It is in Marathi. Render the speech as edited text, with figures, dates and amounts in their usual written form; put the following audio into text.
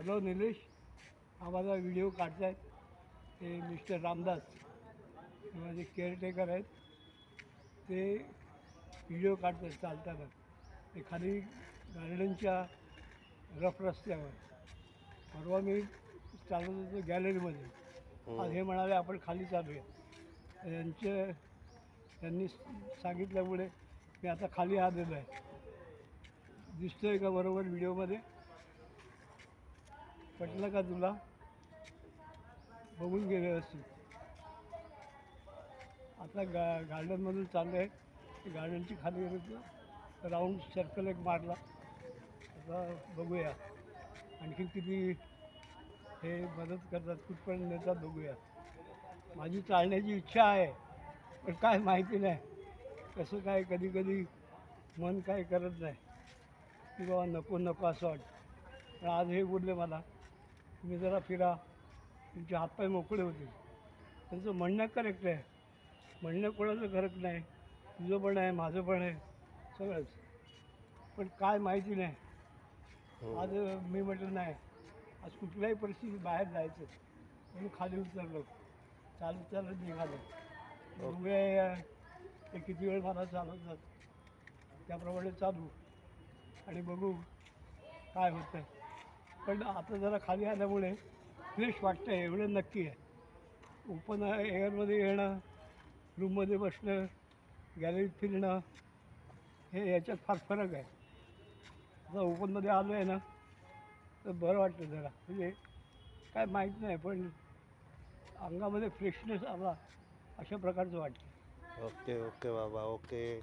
हॅलो निलेश, हा माझा व्हिडिओ काढतायत ते मिस्टर रामदास, हे माझे केअरटेकर आहेत. ते व्हिडिओ काढतात चालताना, ते खाली गार्डनच्या रफ रस्त्यावर. परवा मी चालत होतो गॅलरीमध्ये, आज हे म्हणाले आपण खाली चालूया. त्यांनी सांगितल्यामुळे मी आता खाली आलेलो आहे. दिसतोय का बरोबर व्हिडिओमध्ये? पटलं का तुला? बघून घे व्यवस्थित. आता गार्डनमधून चाललं आहे, गार्डनची खाली राऊंड सर्कल एक मारला. आता बघूया आणखी किती हे मदत करतात, कुठपर्यंत नेतात बघूया. माझी चालण्याची इच्छा आहे, पण काय माहिती नाही कसं काय, कधी कधी मन काय करत नाही की बाबा नको नको असं वाटतं. पण आज हे बोलले मला, तुम्ही जरा फिरा, तुमचे हातपाय मोकळे होतील. त्यांचं म्हणणं करेक्ट आहे, म्हणणं कोणाचं करेक्ट नाही. तुझं पण आहे, माझं पण आहे, सगळंच. पण काय माहिती नाही. आज मी म्हटलं नाही, आज कुठल्याही परिस्थितीत बाहेर जायचं म्हणून खाली उतरलो, चालत चालत निघालो. बघूया ते किती वेळ मला चालवतात, त्याप्रमाणे चालू आणि बघू काय होतं. पण आता जरा खाली आल्यामुळे फ्रेश वाटतं आहे, एवढं नक्की आहे. ओपन एअरमध्ये येणं, रूममध्ये बसणं, गॅलरीत फिरणं, हे याच्यात फार फरक आहे. आता ओपनमध्ये आलो आहे ना, तर बरं वाटतं जरा. म्हणजे काय माहीत नाही, पण अंगामध्ये फ्रेशनेस आला अशा प्रकारचं वाटतं. ओके ओके बाबा, ओके.